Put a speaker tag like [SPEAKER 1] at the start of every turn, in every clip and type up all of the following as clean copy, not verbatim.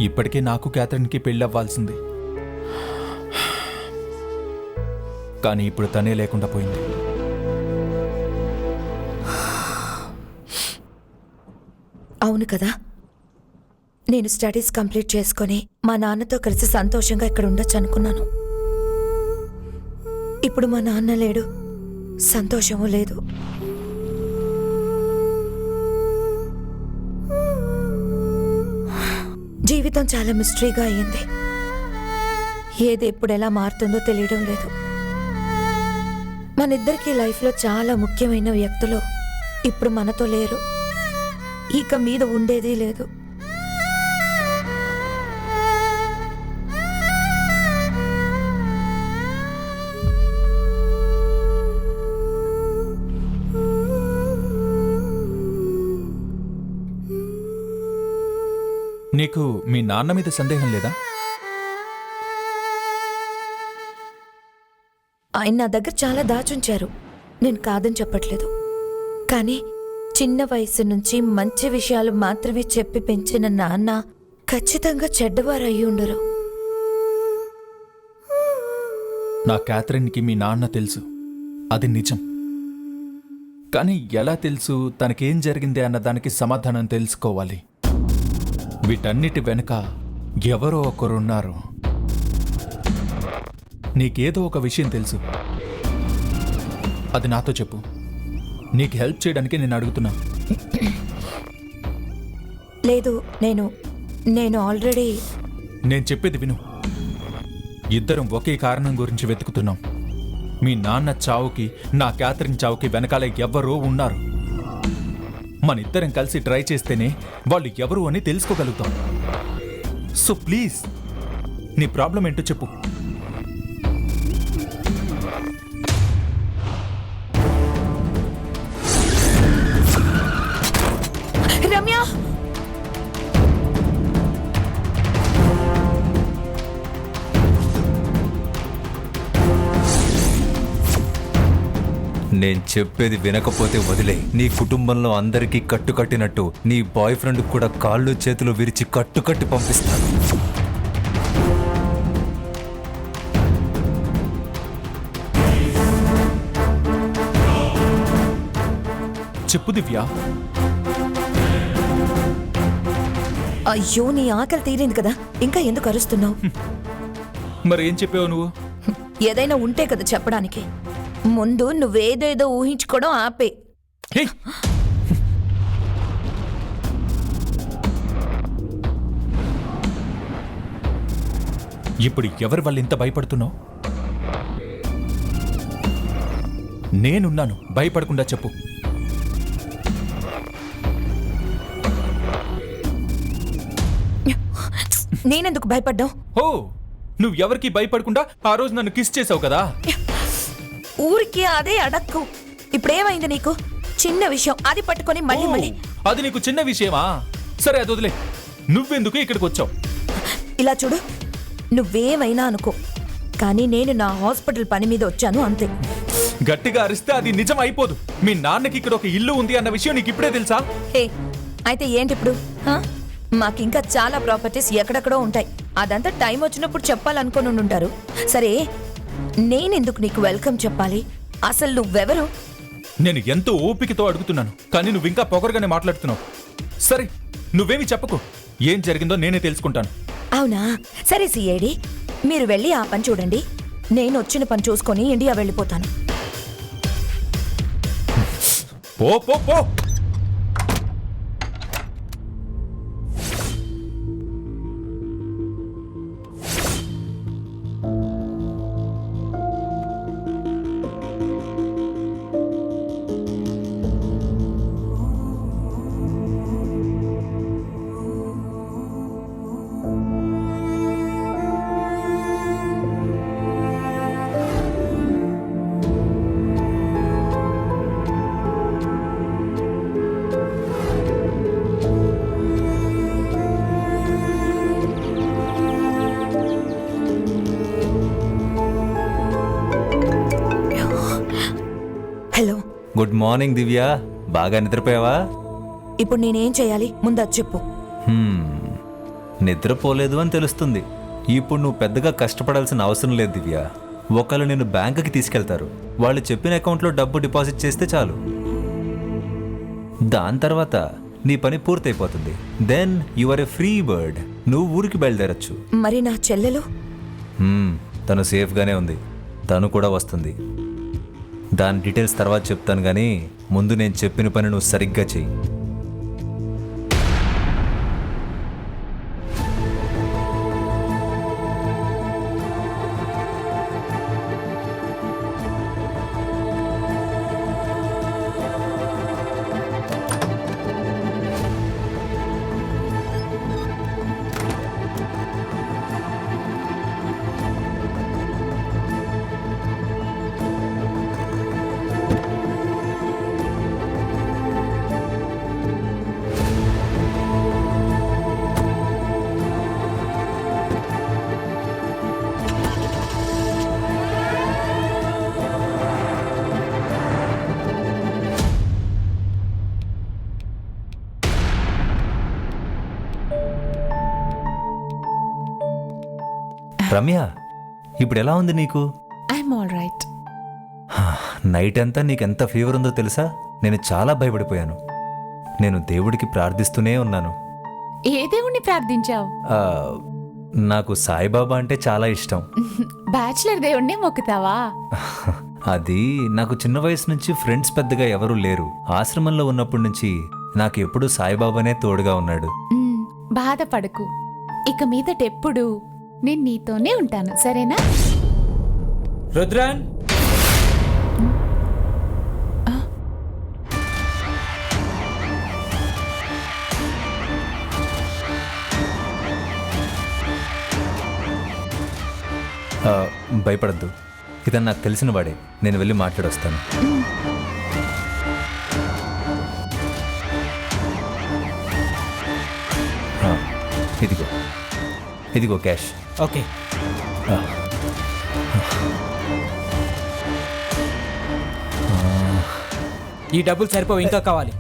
[SPEAKER 1] ఇప్పటికే నాకు క్యాథరిన్కి పెళ్ళవ్వాల్సింది, కానీ ఇప్పుడు తనే లేకుండా పోయింది.
[SPEAKER 2] అవును కదా, నేను స్టడీస్ కంప్లీట్ చేసుకొని మా నాన్నతో కలిసి సంతోషంగా ఇక్కడ ఉండొచ్చు అనుకున్నాను. ఇప్పుడు మా నాన్న లేడు, సంతోషము లేదు. జీవితం చాలా మిస్టరీగా అయ్యింది. ఏది ఎప్పుడు ఎలా మారుతుందో తెలియడం లేదు. మనిద్దరికీ లైఫ్లో చాలా ముఖ్యమైన వ్యక్తులు ఇప్పుడు మనతో లేరు, ఇక మీద ఉండేది లేదు.
[SPEAKER 1] నీకు మీ నాన్న మీద సందేహం లేదా?
[SPEAKER 2] ఆయన నా దగ్గర చాలా దాచుంచారు, నేను కాదని చెప్పట్లేదు. కానీ చిన్న వయసు నుంచి మంచి విషయాలు మాత్రమే చెప్పి పెంచిన నాన్న ఖచ్చితంగా చెడ్డవారు అయి ఉండరు.
[SPEAKER 1] నా క్యాథరిన్కి మీ నాన్న తెలుసు, అది నిజం. కానీ ఎలా తెలుసు? తనకేం జరిగింది అన్న దానికి సమాధానం తెలుసుకోవాలి. వీటన్నిటి వెనుక ఎవరో ఒకరున్నారు. నీకేదో ఒక విషయం తెలుసు, అది నాతో చెప్పు. నీకు హెల్ప్ చేయడానికి నేను అడుగుతున్నా.
[SPEAKER 2] లేదు, నేను ఆల్రెడీ.
[SPEAKER 1] నేను చెప్పేది విను. ఇద్దరం ఒకే కారణం గురించి వెతుకుతున్నాం. మీ నాన్న చావుకి, నా క్యాథరిన్ చావుకి వెనకాల ఎవ్వరో ఉన్నారు. మనిద్దరం కలిసి ట్రై చేస్తేనే వాళ్ళు ఎవరు అని తెలుసుకోగలుగుతాం. సో ప్లీజ్, నీ ప్రాబ్లం ఏంటో చెప్పు.
[SPEAKER 2] రమ్య,
[SPEAKER 3] నేను చెప్పేది వినకపోతే వదిలే. నీ కుటుంబంలో అందరికీ కట్టుకట్టినట్టు నీ బాయ్ ఫ్రెండ్ కూడా కాళ్ళు చేతులు విరిచి కట్టుకట్టి పంపిస్తాను.
[SPEAKER 1] చెప్పు దివ్య.
[SPEAKER 2] అయ్యో, నీ ఆకలి తీరింది కదా, ఇంకా ఎందుకు అరుస్తున్నావు?
[SPEAKER 1] మరి ఏం చెప్పావు నువ్వు?
[SPEAKER 2] ఏదైనా ఉంటే కదా చెప్పడానికి. ముందు నువ్వేదేదో ఊహించుకోవడం ఆపే.
[SPEAKER 1] హే! ఇప్పుడు ఎవరి వల్ల ఇంత భయపడుతున్నావు? నేనున్నాను, భయపడకుండా చెప్పు.
[SPEAKER 2] నేనెందుకు భయపడ్డావు?
[SPEAKER 1] ఓ, నువ్వు ఎవరికి భయపడకుండా ఆ రోజు నన్ను కిస్ చేసావు కదా.
[SPEAKER 2] ఊరికి అదే అడక్కు. ఇప్పుడేమైంది నీకు? చిన్న విషయం, అది పట్టుకొని మళ్ళీ
[SPEAKER 1] ఓ,
[SPEAKER 2] మళ్ళీ.
[SPEAKER 1] అది నీకు చిన్న విషయమా? సరే, అది వదిలే. నువ్వెందుకు ఇక్కడికి వచ్చావు?
[SPEAKER 2] ఇలా చూడు, నువ్వేమైనా అనుకో, కానీ నేను నా హాస్పిటల్ పని మీద వచ్చాను, అంతే.
[SPEAKER 1] గట్టిగా అరిస్తే అది నిజం అయిపోదు. మీ నాన్నకి ఇక్కడ ఒక ఇల్లు ఉంది అన్న విషయం నీకు ఇప్పుడే తెలుసా?
[SPEAKER 2] హే, అయితే ఏంటి ఇప్పుడు? మాకింకా చాలా ప్రాపర్టీస్ ఎక్కడెక్కడో ఉంటాయి. అదంతా టైం వచ్చినప్పుడు చెప్పాలనుకుని ఉంటారు. సరే, నేనెందుకు నీకు వెల్కమ్ చెప్పాలి? అసలు నువ్వెవరు?
[SPEAKER 1] నేను ఎంతో ఓపికతో అడుగుతున్నాను, కానీ నువ్వు ఇంకా పొగరుగానే మాట్లాడుతున్నావు. సరే, నువ్వేమి చెప్పకు. ఏం జరిగిందో నేనే తెలుసుకుంటాను.
[SPEAKER 2] అవునా? సరే సిఐడి, మీరు వెళ్ళి ఆ పని చూడండి. నేను వచ్చిన పని చూసుకొని ఇండియా వెళ్ళిపోతాను.
[SPEAKER 1] పో పో పో.
[SPEAKER 2] హలో,
[SPEAKER 3] గుడ్ మార్నింగ్ దివ్య. బాగా నిద్రపోయావా?
[SPEAKER 2] ఇప్పుడు నేనేం చేయాలి? ముందు అది చెప్పు.
[SPEAKER 3] నిద్రపోలేదు అని తెలుస్తుంది. ఇప్పుడు నువ్వు పెద్దగా కష్టపడాల్సిన అవసరం లేదు దివ్య. ఒకళ్ళు నిన్ను బ్యాంకుకి తీసుకెళ్తారు. వాళ్ళు చెప్పిన అకౌంట్లో డబ్బు డిపాజిట్ చేస్తే చాలు. దాని తర్వాత నీ పని పూర్తయిపోతుంది. Then you are a free bird. నువ్వు ఊరికి బయలుదేరచ్చు.
[SPEAKER 2] మరి నా చెల్లెలు?
[SPEAKER 3] తను సేఫ్గానే ఉంది. తను కూడా వస్తుంది. దాని డీటెయిల్స్ తర్వాత చెప్తాను, కానీ ముందు నేను చెప్పిన పని నువ్వు సరిగ్గా చెయ్యి. రమ్య, ఇప్పుడు ఎలా ఉంది నీకు?
[SPEAKER 4] I'm all right.
[SPEAKER 3] నైట్ అంతా నీకెంత ఫీవర్ ఉందో తెలుసా? నేను చాలా భయపడిపోయాను. నేను దేవుడికి ప్రార్థిస్తూనే ఉన్నాను.
[SPEAKER 4] ఏ దేవుణ్ణి ప్రార్థించావు?
[SPEAKER 3] ఆ, నాకు సాయిబాబా అంటే చాలా ఇష్టం.
[SPEAKER 4] బ్యాచులర్ దేవుణ్ణి మొక్కుతావా?
[SPEAKER 3] అది నాకు చిన్న వయసు నుంచి ఫ్రెండ్స్ పెద్దగా ఎవరూ లేరు. ఆశ్రమంలో ఉన్నప్పటి నుంచి నాకు ఎప్పుడూ సాయిబాబానే తోడుగా ఉన్నాడు.
[SPEAKER 4] బాధపడకు, ఇక మీదటెప్పుడు నేను నీతోనే ఉంటాను, సరేనా?
[SPEAKER 5] రుద్రన్,
[SPEAKER 3] భయపడద్దు. ఇతను నాకు తెలిసిన వాడే. నేను వెళ్ళి మాట్లాడొస్తాను. ఇదిగో ఇదిగో క్యాష్.
[SPEAKER 5] ఓకే. ఈ డబ్బులు సరిపోవు, ఇంకా కావాలి.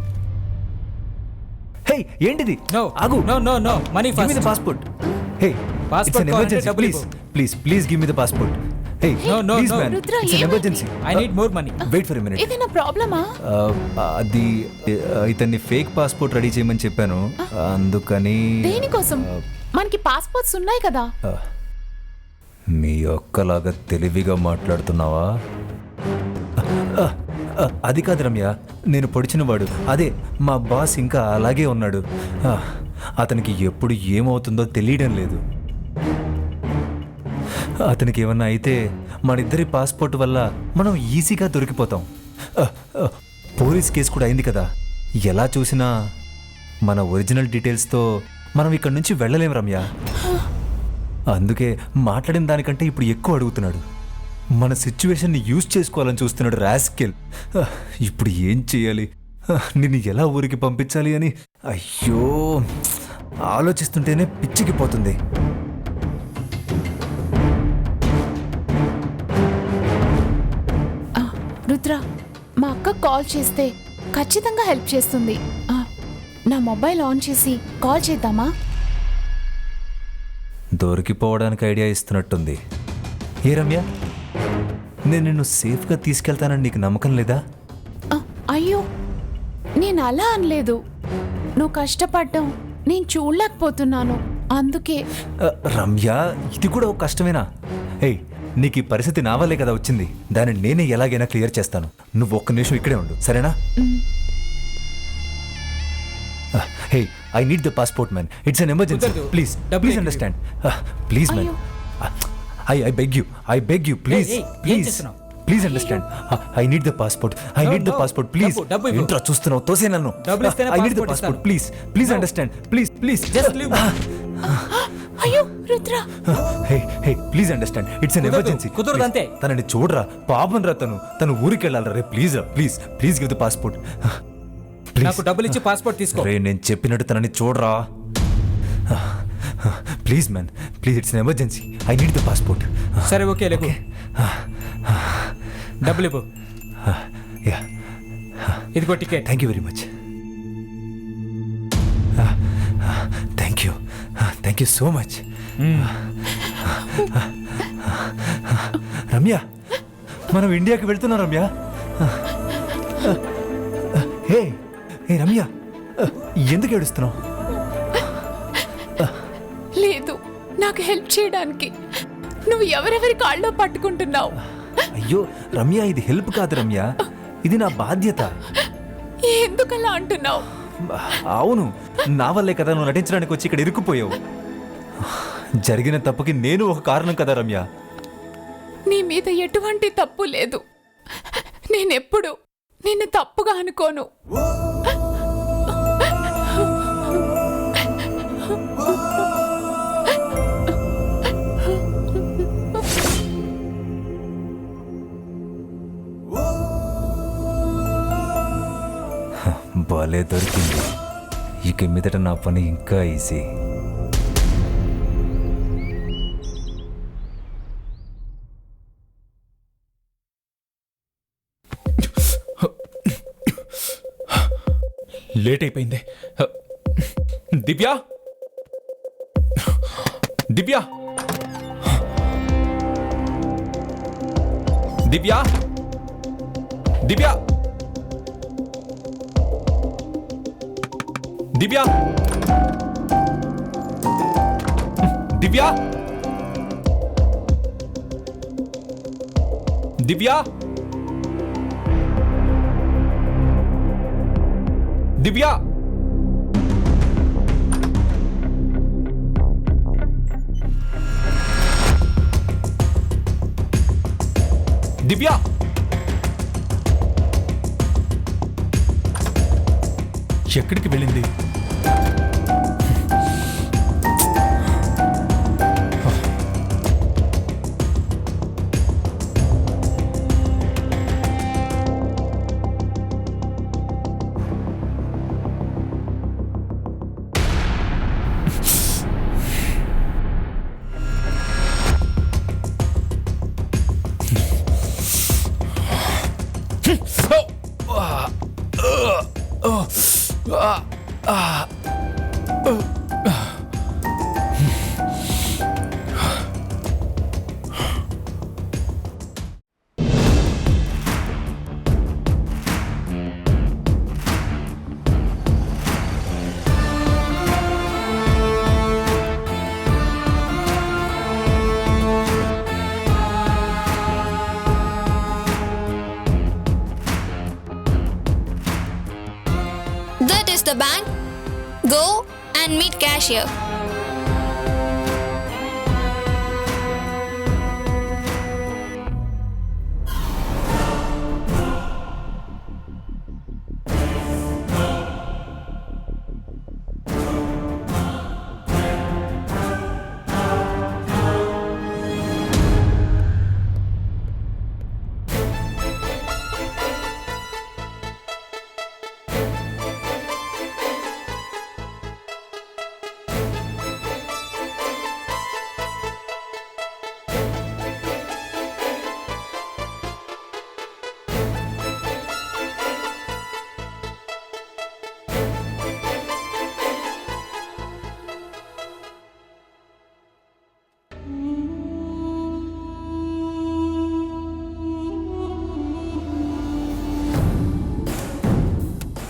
[SPEAKER 3] హే, ఏంటిది?
[SPEAKER 5] నో
[SPEAKER 3] ఆగు.
[SPEAKER 5] No no no, money
[SPEAKER 3] Give me the
[SPEAKER 5] first.
[SPEAKER 3] passport. Hey,
[SPEAKER 5] Passport
[SPEAKER 3] it's an
[SPEAKER 5] కావాలంటే
[SPEAKER 3] emergency.
[SPEAKER 5] డబ్బులు
[SPEAKER 3] Please,
[SPEAKER 5] ఇవ్వు.
[SPEAKER 3] please give me the passport. Hey,
[SPEAKER 5] No, no,
[SPEAKER 3] please
[SPEAKER 5] no.
[SPEAKER 3] man.
[SPEAKER 4] Rudra,
[SPEAKER 3] It's an
[SPEAKER 4] ఏమైంది?
[SPEAKER 3] emergency.
[SPEAKER 5] I need more money.
[SPEAKER 3] Wait for a minute.
[SPEAKER 4] ఏదైనా ప్రాబ్లమా?
[SPEAKER 3] అది ఇతన్ని fake passport ready చేయమని చెప్పాను, అందుకని.
[SPEAKER 4] దేనికోసం? మనకి పాస్పోర్ట్స్ ఉన్నాయి కదా.
[SPEAKER 3] మీ ఒక్కలాగా తెలివిగా మాట్లాడుతున్నావా? అది కాదు రమ్య, నేను పొడిచినవాడు అదే. మా బాస్ ఇంకా అలాగే ఉన్నాడు. అతనికి ఎప్పుడు ఏమవుతుందో తెలియడం లేదు. అతనికి ఏమన్నా అయితే మన ఇద్దరి పాస్పోర్ట్ వల్ల మనం ఈజీగా దొరికిపోతాం. పోలీస్ కేసు కూడా అయింది కదా. ఎలా చూసినా మన ఒరిజినల్ డీటెయిల్స్తో మనం ఇక్కడి నుంచి వెళ్ళలేం రమ్య. అందుకే మాట్లాడిన దానికంటే ఇప్పుడు ఎక్కువ అడుగుతున్నాడు. మన సిచ్యువేషన్ని యూజ్ చేసుకోవాలని చూస్తున్నాడు రాస్కెల్. ఇప్పుడు ఏం చేయాలి? నిన్ను ఎలా ఊరికి పంపించాలి అని అయ్యో ఆలోచిస్తుంటేనే పిచ్చికిపోతుంది.
[SPEAKER 4] రుద్ర, మా అక్క కాల్ చేస్తే ఖచ్చితంగా హెల్ప్ చేస్తుంది. నా మొబైల్ ఆన్ చేసి కాల్ చేద్దామా?
[SPEAKER 3] దొరికిపోవడానికి ఐడియా ఇస్తున్నట్టుంది. ఏ రమ్య, నేను నిన్ను సేఫ్గా తీసుకెళ్తానని నీకు నమ్మకం లేదా?
[SPEAKER 4] అయ్యో, నేను అలా అనలేదు. నువ్వు కష్టపడ్డం నేను చూడలేకపోతున్నాను, అందుకే.
[SPEAKER 3] రమ్య, ఇది కూడా ఒక కష్టమేనా? ఏయ్, నీకు ఈ పరిస్థితి నా వల్లే కదా వచ్చింది. దాన్ని నేనే ఎలాగైనా క్లియర్ చేస్తాను. నువ్వు ఒక్క నిమిషం ఇక్కడే ఉండు, సరేనా? Hey, I need the passport man. It's an emergency.
[SPEAKER 5] కుదరదు.
[SPEAKER 3] ప్లీజ్
[SPEAKER 5] డబ్బులు
[SPEAKER 3] ప్లీజ్
[SPEAKER 5] ఎక్కువ.
[SPEAKER 3] Understand. Please man. I beg you please
[SPEAKER 5] ఏయ్, ఏం
[SPEAKER 3] ప్లీజ్
[SPEAKER 5] చేస్తున్నావ్?
[SPEAKER 3] Please understand. I need the passport. I
[SPEAKER 5] No,
[SPEAKER 3] need the
[SPEAKER 5] no.
[SPEAKER 3] Passport please.
[SPEAKER 5] డబ్బు ఇవ్వు.
[SPEAKER 3] ఏంట్రా చూస్తున్నావు? తోసే నన్ను.
[SPEAKER 5] డబ్బులు ఇస్తేనే
[SPEAKER 3] I need the
[SPEAKER 5] passport
[SPEAKER 3] passport
[SPEAKER 5] ఇస్తాను.
[SPEAKER 3] Please please
[SPEAKER 5] No.
[SPEAKER 3] Understand. Please
[SPEAKER 5] Just leave.
[SPEAKER 4] అయ్యో Rudra,
[SPEAKER 3] hey please understand. It's అన్
[SPEAKER 5] కుదరదు,
[SPEAKER 3] ఎమర్జెన్సీ.
[SPEAKER 5] కుదరదు అంతే.
[SPEAKER 3] తనని చూడరా, పాపం రా. తను ఊరికి వెళ్ళాలరా. రే ప్లీజ్ రా, ప్లీజ్ గివ్ ద పాస్పోర్ట్.
[SPEAKER 5] నాకు డబ్బులు ఇచ్చి పాస్పోర్ట్ తీసుకో.
[SPEAKER 3] రే, నేను చెప్పినట్టు తనని చూడరా. Please man, please. It's an emergency. I need the passport.
[SPEAKER 5] సరే, ఓకే, లేకు. డబ్బులు ఇవ్వు.
[SPEAKER 3] యా,
[SPEAKER 5] ఇదిగో ticket.
[SPEAKER 3] Thank you very much. Thank you. Thank you so much. Ramya, మనం ఇండియాకి వెళ్తున్నాం రమ్య. హే హే రమ్య, ఎందుకు ఏడుస్తున్నావు?
[SPEAKER 4] లేదు, నాకు హెల్ప్ చేయడానికి నువ్వు ఎవరెవరి కాళ్ళలో పట్టుకుంటున్నావు.
[SPEAKER 3] అయ్యో రమ్య, ఇది హెల్ప్ కాదు రమ్య, ఇది నా బాధ్యత.
[SPEAKER 4] ఎందుకలా అంటున్నావు?
[SPEAKER 3] అవును, నా వల్లే కదా నువ్వు నటించడానికి వచ్చి ఇక్కడ ఇరుక్కుపోయావు. జరిగిన తప్పుకి నేను ఒక కారణం కదా రమ్య.
[SPEAKER 4] నీ మీద ఎటువంటి తప్పు లేదు. నేనెప్పుడు నిన్ను తప్పుగా అనుకోను.
[SPEAKER 3] భలే దొరికింది. ఇక మీదట నా పని ఇంకా ఈజీ.
[SPEAKER 1] లేట్ అయిపోయింది. దివ్య, దివ్య, దివ్య, దివ్య, దివ్య, దివ్య, దివ్య, దివ్య, దివ్య, ఎక్కడికి వెళ్ళింది?
[SPEAKER 6] That is the bank. Go and meet cashier.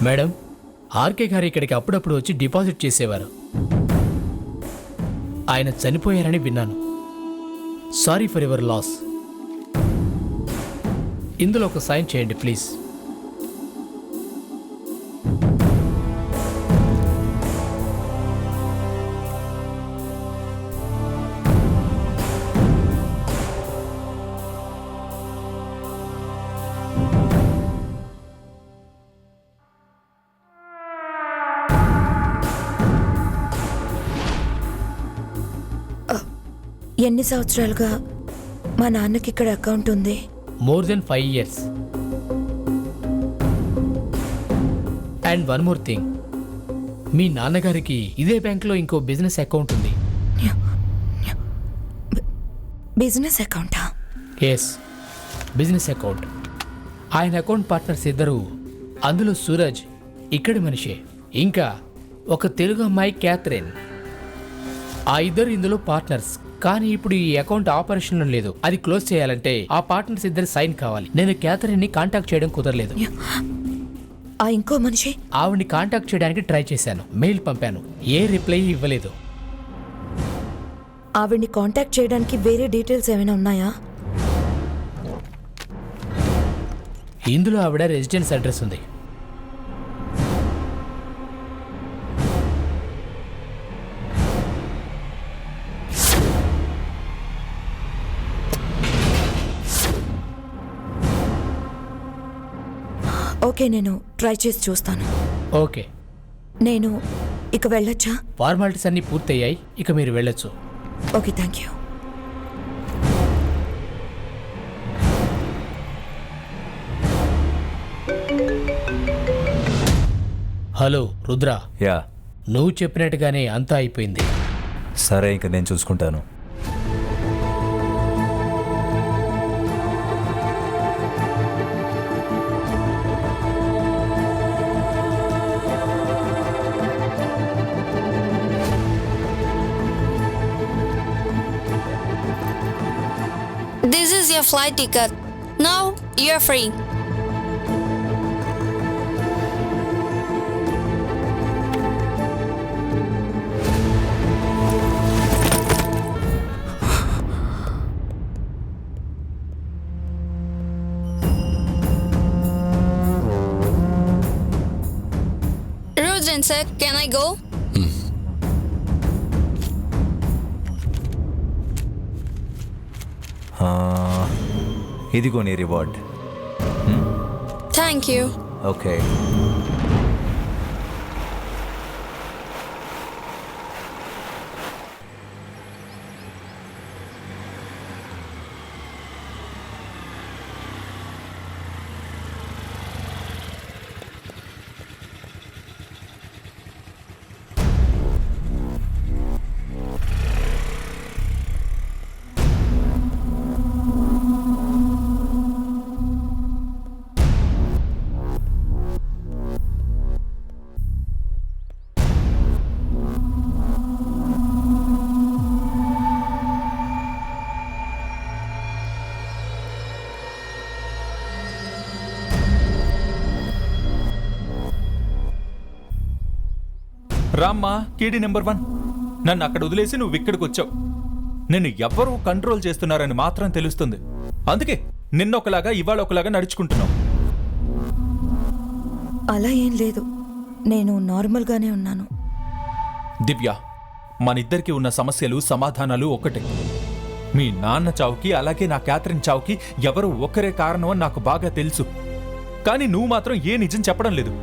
[SPEAKER 5] Madam, RK గారు ఇక్కడికి అప్పుడప్పుడు వచ్చి డిపాజిట్ చేసేవారు. ఆయన చనిపోయారని విన్నాను. Sorry for your loss. ఇందులో ఒక సైన్ చేయండి ప్లీజ్.
[SPEAKER 2] ఎన్ని సంవత్సరాలుగా మా నాన్నకి ఇక్కడ అకౌంట్ ఉంది?
[SPEAKER 5] More than 5 years. And one more thing, మీ నాన్నగారికి ఇదే బ్యాంక్లో ఇంకో బిజినెస్ అకౌంట్ ఉంది.
[SPEAKER 2] బిజినెస్ అకౌంటా?
[SPEAKER 5] Yes, business account. ఆయన అకౌంట్ పార్ట్నర్స్ ఇద్దరు, అందులో సూరజ్ ఇక్కడి మనిషే, ఇంకా ఒక తెలుగు అమ్మాయి క్యాథరిన్. ఆ ఇద్దరు ఇందులో పార్ట్నర్స్, కానీ ఇప్పుడు ఈ అకౌంట్ ఆపరేషన్లో లేదు. అది క్లోజ్ చేయాలంటే ఆ పార్ట్నర్స్ ఇద్దరు సైన్ కావాలి. నేను క్యాథరిన్ ని కాంటాక్ట్ చేయడం కుదరలేదు.
[SPEAKER 2] ఆ ఇంకో మనిషి
[SPEAKER 5] ఆవిడ్ని కాంటాక్ట్ చేయడానికి ట్రై చేశాను, మెయిల్ పంపాను, ఏ రిప్లై ఇవ్వలేదు.
[SPEAKER 2] ఆవిడ్ని కాంటాక్ట్ చేయడానికి వేరే డీటెయిల్స్ ఏమైనా ఉన్నాయా?
[SPEAKER 5] ఇందులో ఆవిడ రెసిడెన్స్ అడ్రస్ ఉంది.
[SPEAKER 2] ఓకే, నేను ట్రై చేసి చూస్తాను.
[SPEAKER 5] ఓకే,
[SPEAKER 2] నేను ఇక వెళ్ళొచ్చా?
[SPEAKER 5] ఫార్మాలిటీస్ అన్ని పూర్తయ్యాయి, ఇక మీరు వెళ్ళొచ్చు.
[SPEAKER 2] Okay, thank you.
[SPEAKER 5] Hello Rudra,
[SPEAKER 3] yeah,
[SPEAKER 5] నువ్వు చెప్పినట్టుగానే అంతా అయిపోయింది.
[SPEAKER 3] సరే, ఇంక నేను చూసుకుంటాను.
[SPEAKER 6] This is your flight ticket. Now you're free. Rudran sir, can I go?
[SPEAKER 3] ఇదిగో నీ రివార్డ్.
[SPEAKER 6] Thank you.
[SPEAKER 3] ఓకే.
[SPEAKER 1] రామ్మా, కేడీ నెంబర్ 1. నన్ను అక్కడ వదిలేసి నువ్వు ఇక్కడికి వచ్చావు. నిన్ను ఎవ్వరూ కంట్రోల్ చేస్తున్నారని మాత్రం తెలుస్తుంది. అందుకే నిన్నొకలాగా ఇవాళ ఒకలాగా నడుచుకుంటున్నావు.
[SPEAKER 2] అలా ఏం లేదు, నేను నార్మల్గానే ఉన్నాను.
[SPEAKER 1] దివ్య, మనిద్దరికి ఉన్న సమస్యలు సమాధానాలు ఒకటే. మీ నాన్న చావుకి అలాగే నా క్యాథరిన్ చావుకి ఎవరు ఒకరే కారణం అని నాకు బాగా తెలుసు. కానీ నువ్వు మాత్రం ఏ నిజం చెప్పడం లేదు.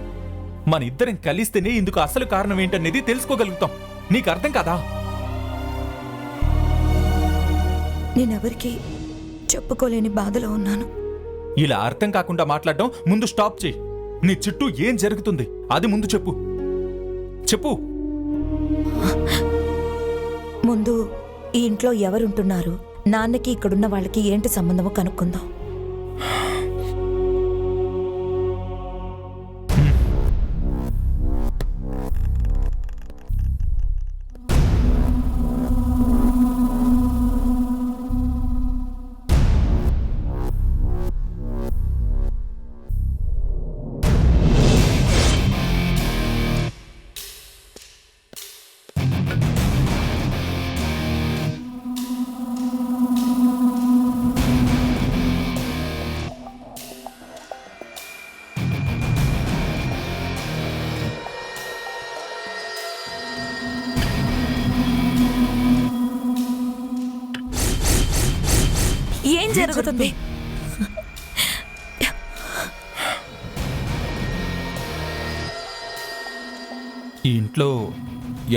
[SPEAKER 1] మన ఇద్దరం కలిస్తేనే ఇందుకు అసలు కారణం ఏంటనేది తెలుసుకోగలుగుతాం. నీకు అర్థం కాదా?
[SPEAKER 2] నేనెవరికి చెప్పుకోలేని బాధలో ఉన్నాను.
[SPEAKER 1] ఇలా అర్థం కాకుండా మాట్లాడడం ముందు స్టాప్ చేయి. నీ చుట్టూ ఏం జరుగుతుంది అది ముందు చెప్పు. చెప్పు.
[SPEAKER 2] ముందు ఈ ఇంట్లో ఎవరుంటున్నారు, నాన్నకి ఇక్కడున్న వాళ్ళకి ఏంటి సంబంధమో కనుక్కుందాం. ఏం జరుగుతుంది?
[SPEAKER 1] ఈ ఇంట్లో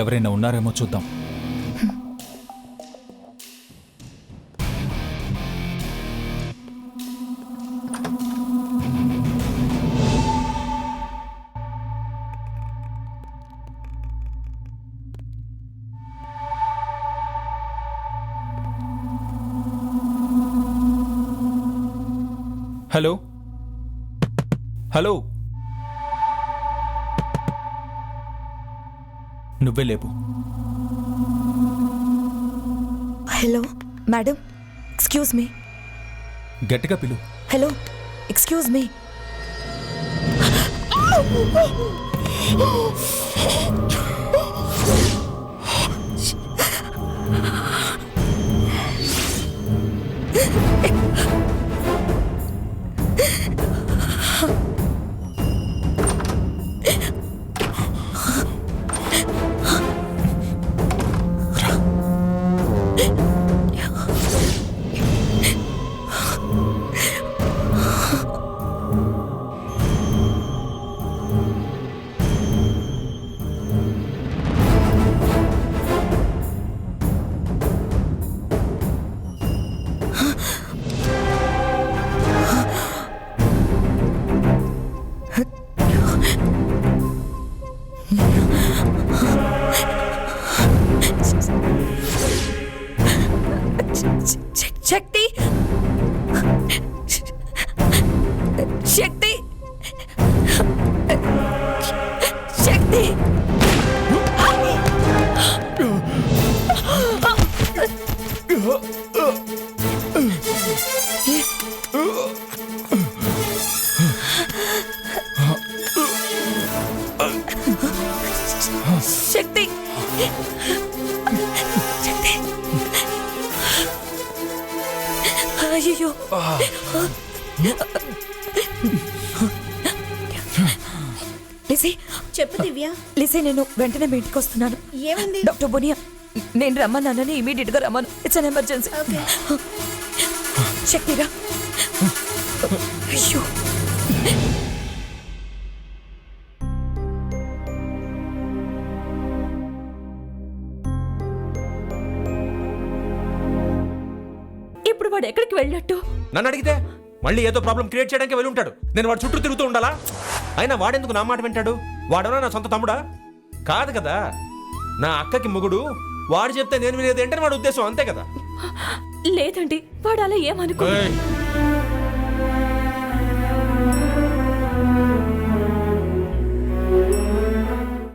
[SPEAKER 1] ఎవరైనా ఉన్నారేమో చూద్దాం. హలో హలో, నువ్వే లేపు.
[SPEAKER 2] Hello madam, excuse me.
[SPEAKER 1] గట్టిగా పిలు.
[SPEAKER 2] Hello, excuse me. Shakti, Shakti, Shakti. Shakti, Shakti. అయ్యో, లిసీ,
[SPEAKER 7] చెప్పు దివ్య.
[SPEAKER 2] లిసీ, నేను వెంటనే మీ ఇంటికి వస్తున్నాను.
[SPEAKER 7] ఏమైంది?
[SPEAKER 2] డాక్టర్ బోనియా, నేను రమ్మన్నానని ఇమీడియట్ గా రమ్మను. It's an emergency.
[SPEAKER 7] ఓకే.
[SPEAKER 2] శక్తిరా. అయ్యో, ఇప్పుడు వాడు ఎక్కడికి వెళ్ళినట్టు?
[SPEAKER 8] నన్ను అడిగితే మళ్ళీ ఏదో ప్రాబ్లం క్రియేట్ చేయడానికి వెళ్ళి ఉంటాడు. నేను వాడు చుట్టూ తిరుగుతూ ఉండాలా? అయినా వాడెందుకు నా మాట వింటాడు? వాడెవరా నా సొంత తమ్ముడా? కాదు కదా. నా అక్కకి మొగుడు. వాడు చెప్తే నేను వినేది ఏంటని వాడు ఉద్దేశం, అంతే కదా.
[SPEAKER 2] లేదండి, వాడు అలా ఏమనుకో.
[SPEAKER 8] ఏయ్,